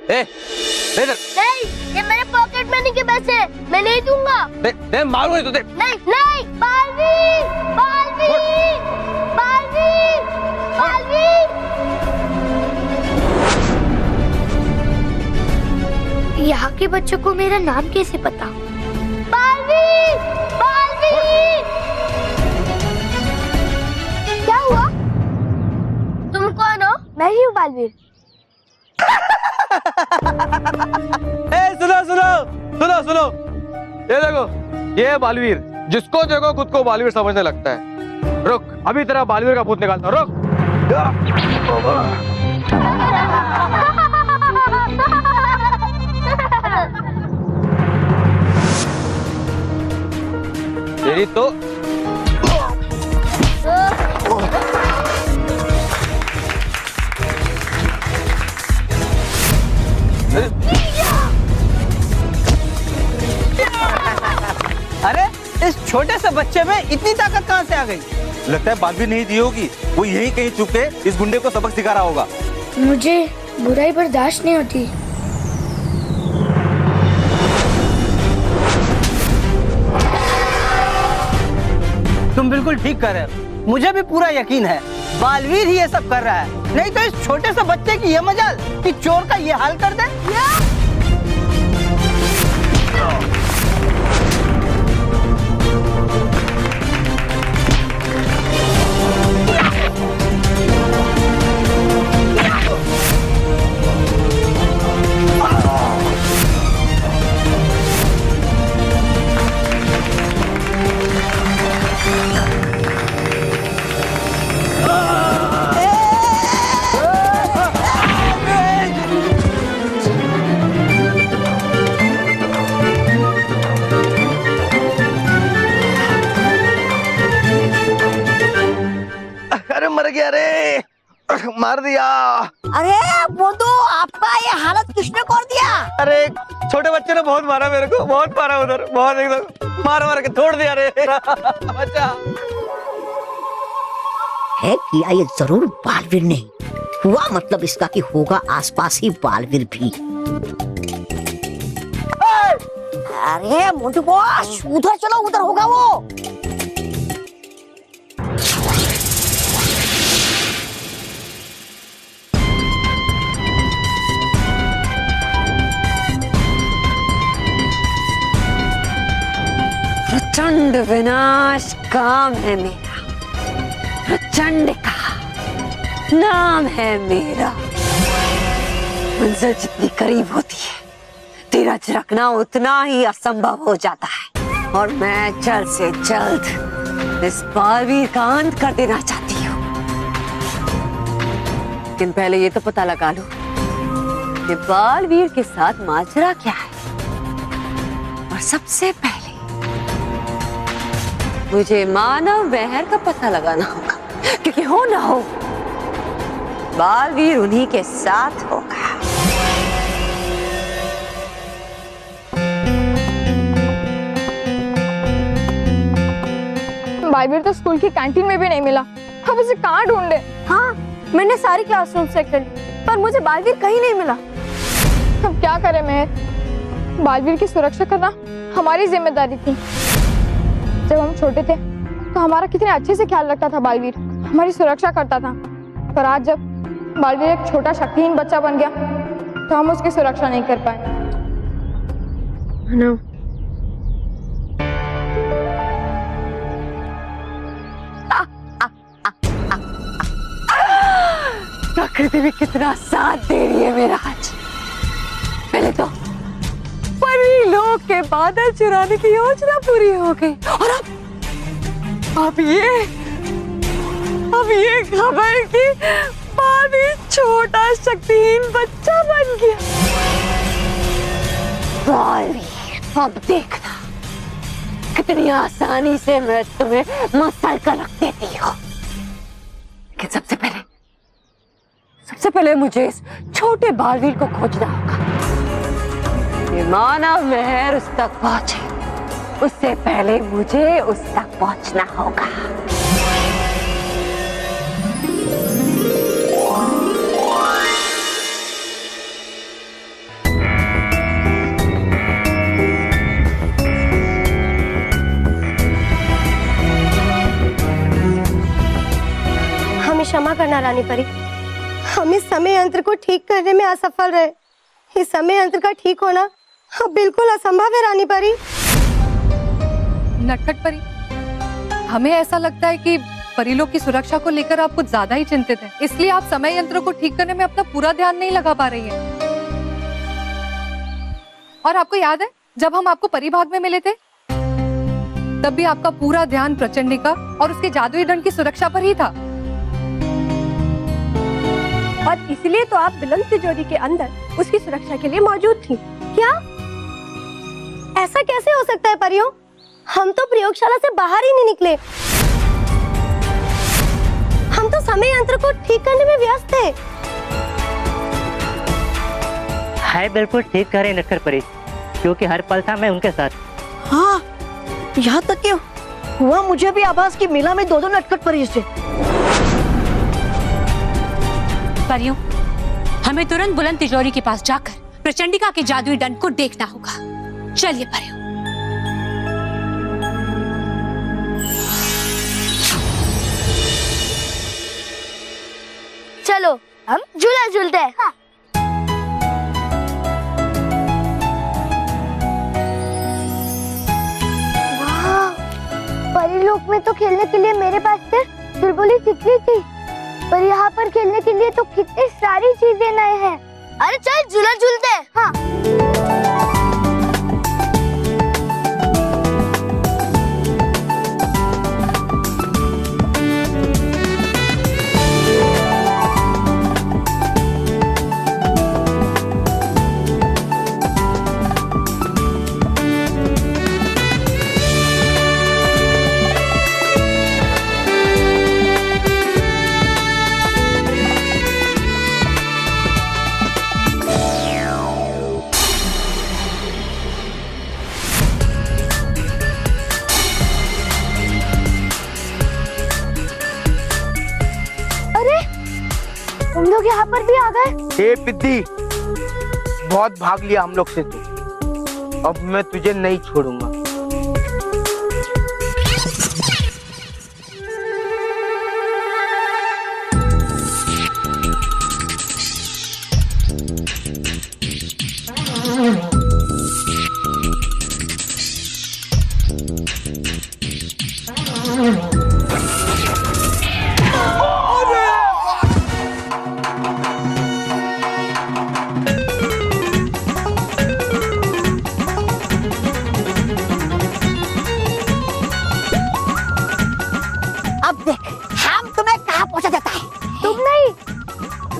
दे दे। नहीं, ये मेरे पॉकेट मनी के पैसे हैं, मैं नहीं दूंगा। दे दे, मारूंगा तो दे। नहीं नहीं, बालवीर बालवीर बालवीर बालवीर। यहाँ के बच्चों को मेरा नाम कैसे पता? बालवीर बालवीर। क्या हुआ? तुम कौन हो? मैं ही हूँ बालवीर। सुनो सुनो सुनो सुनो, ये देखो, ये है बालवीर। जिसको देखो खुद को बालवीर समझने लगता है। रुक, अभी तेरा बालवीर का भूत निकालता हूं, रुक। तेरी तो अरे इस छोटे से बच्चे में इतनी ताकत कहाँ से आ गई? लगता है बालवीर नहीं दी होगी, वो यहीं कहीं छुप के इस गुंडे को सबक सिखा रहा होगा। मुझे बुराई बर्दाश्त नहीं होती। तुम बिल्कुल ठीक कर रहे हो, मुझे भी पूरा यकीन है बालवीर ही ये सब कर रहा है। नहीं तो इस छोटे से बच्चे की ये मजाल कि चोर का ये हाल कर दे। मर गया रे, मार दिया। अरे वो तो आपका ये हालत किसने कर दिया? अरे छोटे बच्चे ने बहुत मारा मेरे को, बहुत मारा उधर, बहुत एकदम मार मार के छोड़ दिया रे। बच्चा है किया ये जरूर बालवीर ने हुआ, मतलब इसका कि होगा आसपास ही बालवीर भी। अरे मोटू बॉस, उधर चलो, उधर होगा वो। प्रचंड विनाश काम है मेरा, प्रचंड का नाम है मेरा। मंजिल जितनी करीब होती है, धीरज रखना उतना ही असंभव हो जाता है। और मैं जल्द से जल्द इस बालवीर का अंत कर देना चाहती हूँ। लेकिन पहले ये तो पता लगा लो कि बालवीर के साथ माजरा क्या है। और सबसे पहले मुझे मानव महर का पता लगाना होगा, क्योंकि हो ना हो बालवीर उन्हीं के साथ होगा। बालवीर तो स्कूल की कैंटीन में भी नहीं मिला, अब उसे कहाँ ढूंढे? हाँ, मैंने सारी क्लासरूम चेक कर ली, पर मुझे बालवीर कहीं नहीं मिला। अब क्या करें महर? बालवीर की सुरक्षा करना हमारी जिम्मेदारी थी। जब हम छोटे थे तो हमारा कितने अच्छे से ख्याल रखता था बालवीर, हमारी सुरक्षा करता था। पर आज जब बालवीर एक छोटा शक्तिहीन बच्चा बन गया तो हम उसकी सुरक्षा नहीं कर पाए। प्रकृति भी कितना साथ दे रही है मेरा आज। पहले तो परी लोग के बादल चुराने की योजना पूरी हो गई, और अब ये खबर कि बालवीर छोटा शक्तिहीन बच्चा बन गया। बालवीर, अब देखना कितनी आसानी से मैं तुम्हें मसल कर रख देती हूँ। लेकिन सबसे पहले मुझे इस छोटे बालवीर को खोजना होगा। ये मानव महर उस तक पहुंचे, उससे पहले मुझे उस तक पहुंचना होगा। क्षमा करना रानी परी। हम इस समय यंत्र को ठीक करने में असफल रहे। इस समय यंत्र का ठीक होना बिल्कुल असंभव है रानी परी। नटखट परी, हमें ऐसा लगता है कि परिलोक की सुरक्षा को लेकर आप कुछ ज्यादा ही चिंतित हैं, इसलिए आप समय यंत्र को ठीक करने में अपना पूरा ध्यान नहीं लगा पा रही हैं। और आपको याद है जब हम आपको परिभाग में मिले थे तब भी आपका पूरा ध्यान प्रचंडिका और उसके जादुई दंड की सुरक्षा पर ही था। और इसलिए तो आप बुलंद तिजोरी के अंदर उसकी सुरक्षा के लिए मौजूद थी। क्या ऐसा कैसे हो सकता है परियों? हम तो प्रयोगशाला से बाहर ही नहीं निकले। हम तो समय यंत्र को ठीक करने में व्यस्त थे। है बिल्कुल ठीक करे नटखट परी, क्योंकि हर पल था मैं उनके साथ। हाँ, यहाँ तक कि हुआ मुझे भी आभास की मिला में दो नटखट परी से। परियों, हमें तुरंत बुलंद तिजोरी के पास जाकर प्रचंडिका के जादुई दंड को देखना होगा। चलिए परियों। चलो हम झूला झूलते हैं। हाँ। परिलोक में तो खेलने के लिए मेरे पास सिर्फ बुलबुली तितली थी, पर यहाँ पर खेलने के लिए तो कितनी सारी चीजें नए हैं। अरे चल झूला झूलते हैं। हाँ। तुम लोग यहाँ पर भी आ गए? ए पिद्दी, बहुत भाग लिया हम लोग से तू। अब मैं तुझे नहीं छोड़ूंगा।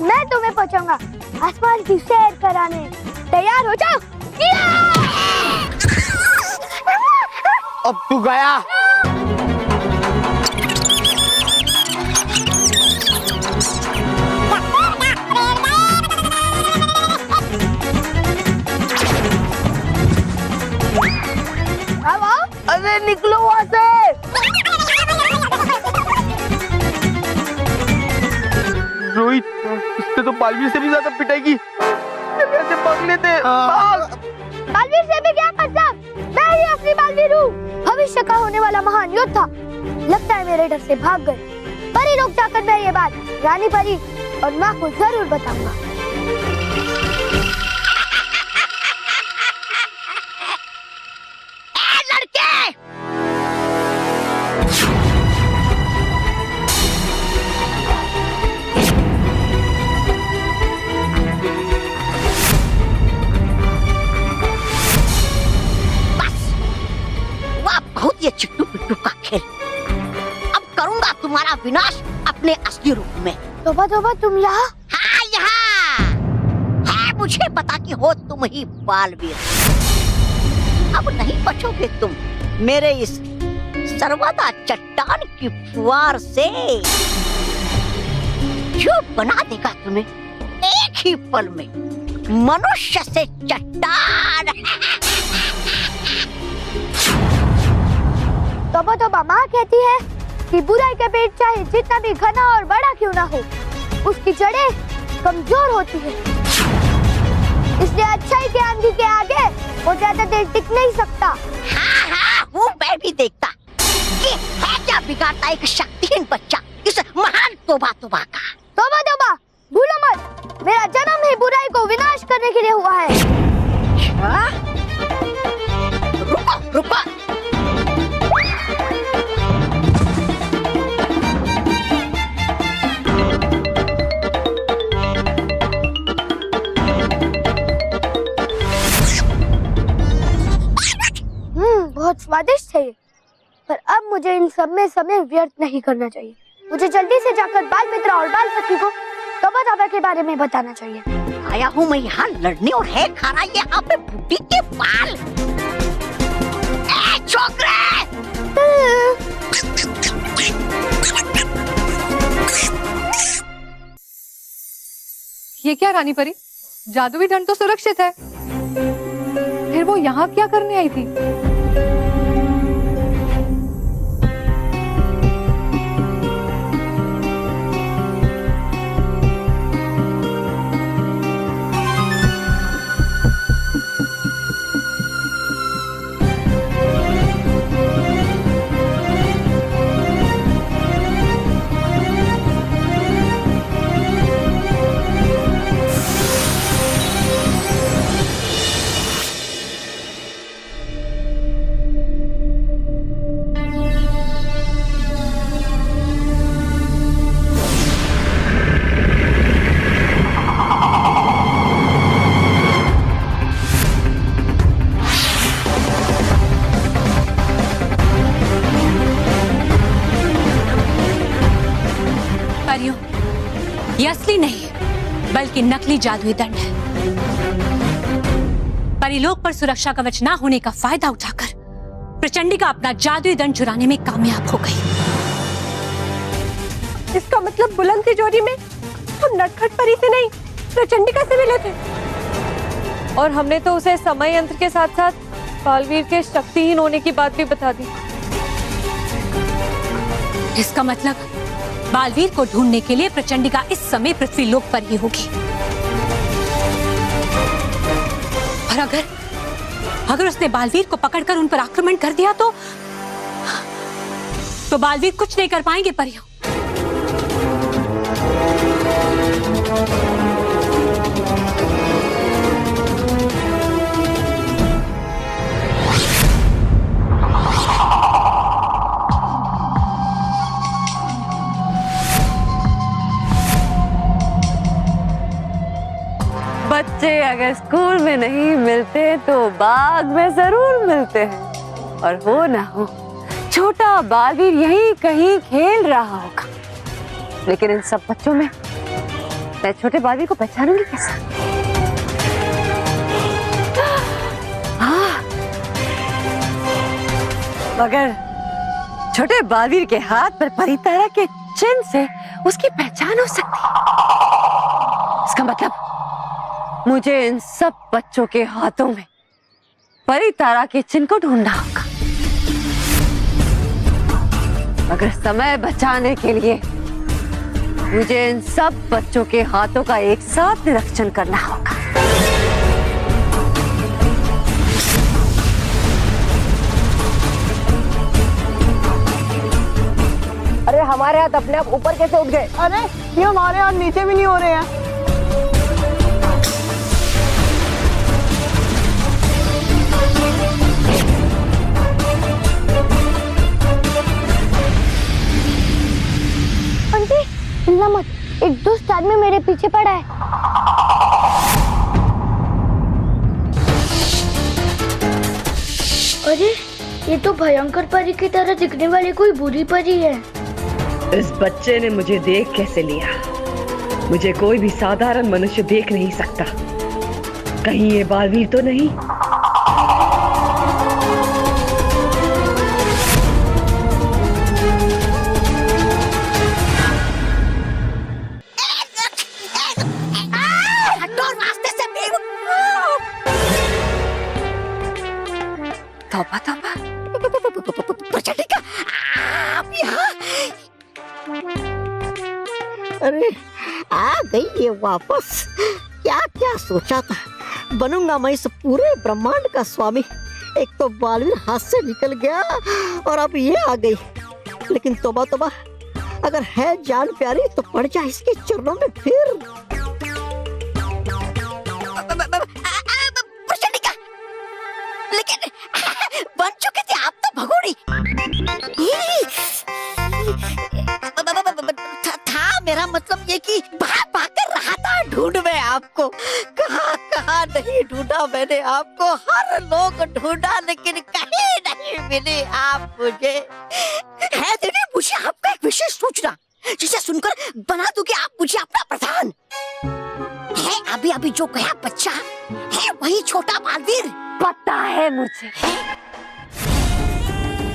मैं तुम्हें पहुंचाऊंगा आसमान की सैर कराने। तैयार हो जाओ। अब तू गया। अरे निकलो वहां से। रोहित, इससे तो बालवीर से भी ज्यादा पिटाएगी। कैसे पकड़ लेते? बालवीर से भी क्या मतलब? मैं ही असली बालवीर हूँ, भविष्य का होने वाला महान योद्धा। लगता है मेरे डर से भाग गए। परी लोग जाकर मैं ये बात रानी परी और माँ को जरूर बताऊंगा। ये चिट्टू पिट्टू का खेल। अब करूंगा तुम्हारा विनाश अपने असली रूप में। तोबा तोबा, तुम यहाँ? हाँ, यहाँ है। मुझे पता कि हो तुम ही बालवीर। अब नहीं बचोगे तुम मेरे इस सर्वदा चट्टान की फुहार से, जो बना देगा तुम्हें एक ही पल में मनुष्य से चट्टान। तोबा तोबा, माँ कहती है कि बुराई का पेट चाहे जितना भी घना और बड़ा क्यों ना हो, उसकी जड़ें कमजोर होती है। इसलिए अच्छाई के आंधी के आगे वो ज्यादा देर टिक नहीं सकता। हाँ हाँ, वो मैं भी देखता कि है क्या बिगाड़ता एक शक्तिहीन बच्चा इस महान तोबा तोबा का। तौबा तौबा, भूलो मत, मेरा जन्म ही बुराई को विनाश करने के लिए हुआ है। हाँ? रुको रुको, बहुत स्वादिष्ट है ये, पर अब मुझे इन सब में समय व्यर्थ नहीं करना चाहिए। मुझे जल्दी से जाकर बाल मित्रा और बाल सखी को तौबा तौबा के बारे में बताना चाहिए। आया हूँ मैं यहाँ लड़ने और है खाना यहाँ पे बुढ़ी के बाल। ए छोकरे! ये क्या रानी परी, जादुई दंड तो सुरक्षित है, फिर वो यहाँ क्या करने आई थी? ये असली नहीं बल्कि नकली जादुई दंड है। परिलोक पर सुरक्षा कवच ना होने का फायदा उठाकर प्रचंडिका अपना जादुई दंड चुराने में कामयाब हो गई। इसका मतलब बुलंद तिजोरी में हम नटखट परी से नहीं प्रचंडिका से मिले थे, और हमने तो उसे समय यंत्र के साथ साथ बालवीर के शक्तिहीन होने की बात भी बता दी। इसका मतलब बालवीर को ढूंढने के लिए प्रचंडिका इस समय पृथ्वीलोक पर ही होगी। और अगर उसने बालवीर को पकड़कर उन पर आक्रमण कर दिया तो बालवीर कुछ नहीं कर पाएंगे परियों। बच्चे अगर स्कूल में नहीं मिलते तो बाग में जरूर मिलते हैं, और हो ना हो छोटा बालवीर यहीं कहीं खेल रहा होगा। लेकिन इन सब बच्चों में मैं छोटे बालवीर को पहचानूंगी कैसे? मगर छोटे बालवीर के हाथ पर परितारा के चिन्ह से उसकी पहचान हो सकती है। इसका मतलब मुझे इन सब बच्चों के हाथों में परितारा के चिन्ह को ढूंढना होगा। मगर समय बचाने के लिए मुझे इन सब बच्चों के हाथों का एक साथ निरीक्षण करना होगा। अरे हमारे हाथ अपने आप ऊपर कैसे उठ गए? अरे ये हमारे हाथ नीचे भी नहीं हो रहे हैं। आंटी, हिलना मत, एक दुष्ट आदमी मेरे पीछे पड़ा है। अरे ये तो भयंकर परी की तरह दिखने वाली कोई बुरी परी है। इस बच्चे ने मुझे देख कैसे लिया? मुझे कोई भी साधारण मनुष्य देख नहीं सकता। कहीं ये बालवीर तो नहीं? तौबा तौबा, प्रचंडिका आप यहाँ? अरे आ गई ये वापस। क्या क्या सोचा था, बनूंगा मैं इस पूरे ब्रह्मांड का स्वामी। एक तो बालवीर हाथ से निकल गया और अब ये आ गई। लेकिन तौबा तौबा, अगर है जान प्यारी तो पड़ जा इसके चरणों में फिर। प्रचंडिका, लेकिन बन चुके थे आप तो भगोड़ी। था मेरा मतलब ये कि भाग कर रहा था ढूंढ में आपको। कहाँ नहीं ढूंढा मैंने आपको, हर लोग ढूंढा लेकिन कहीं नहीं मिली आप मुझे। है दीदी मुझे आपका एक विशेष सूचना जिसे सुनकर बना दूंगी आप मुझे अपना प्रधान। है अभी अभी जो गया बच्चा है वही छोटा बालवीर। पता है मुझे,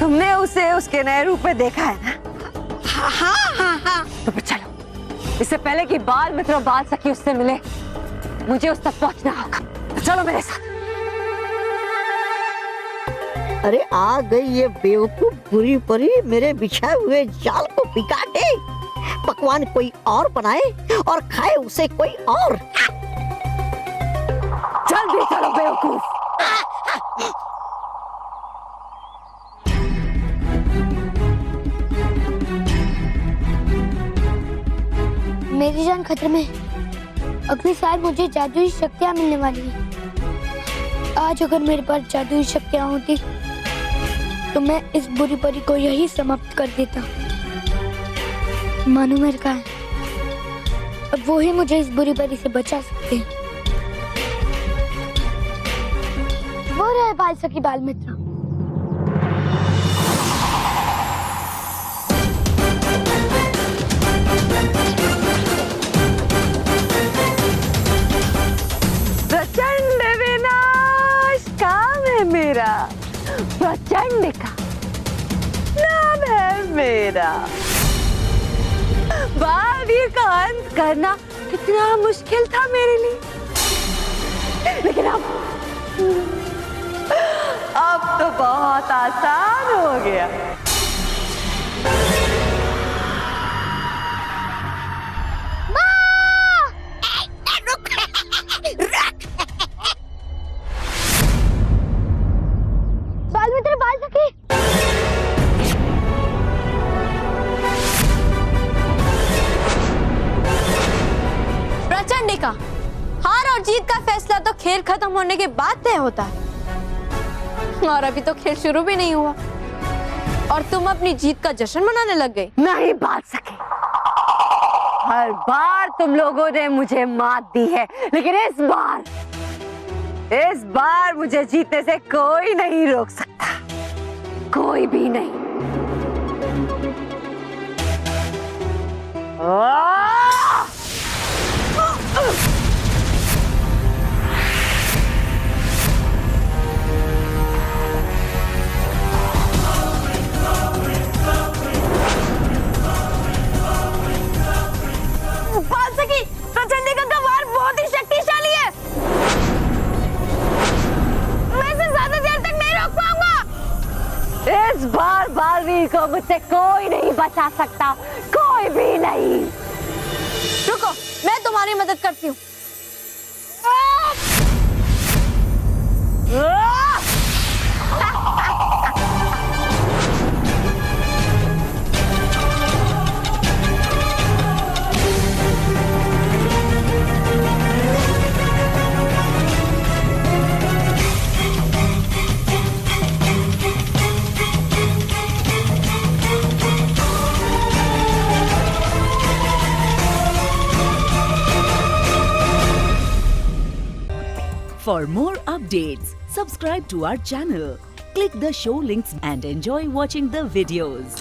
तुमने उसे उसके नए रूप में देखा है ना? हाँ। तो फिर चलो, इससे पहले कि बाल मित्र बाल सखी उससे मिले, मुझे उस तक पहुंचना होगा। तो चलो मेरे साथ। अरे आ गई ये बेवकूफ बुरी परी मेरे बिछाए हुए जाल को बिगाड़े। पकवान कोई और बनाए और खाए उसे कोई और। जल्दी चलो बेवकूफ। मेरी जान खतरे में। अगली साल मुझे जादुई शक्तियाँ मिलने वाली है। आज अगर मेरे पास जादुई शक्तियाँ होती तो मैं इस बुरी परी को यही समाप्त कर देता। मानो मेरे का है, अब वो ही मुझे इस बुरी परी से बचा सकते हैं। वो रहे बाल सखी बाल मित्र। प्रचंड विनाश काम है मेरा, प्रचंड का नाम है मेरा। बालवीर का अंत करना कितना मुश्किल था मेरे लिए, लेकिन अब तो बहुत आसान हो गया। बाल मित्र बाल सखी। प्रचंडिका, हार और जीत का फैसला तो खेल खत्म होने के बाद तय होता है, और अभी तो खेल शुरू भी नहीं हुआ और तुम अपनी जीत का जश्न मनाने लग गए। नहीं बात सके, हर बार तुम लोगों ने मुझे मात दी है, लेकिन इस बार मुझे जीतने से कोई नहीं रोक सकता, कोई भी नहीं। बाल सखी, प्रचंडिका का वार बहुत ही शक्तिशाली है, मैं इसे ज्यादा देर तक नहीं रोक पाऊंगा। इस बार बालवीर को मुझसे कोई नहीं बचा सकता, कोई भी नहीं। रुको, मैं तुम्हारी मदद करती हूँ। For more updates, subscribe to our channel, click the show links and enjoy watching the videos.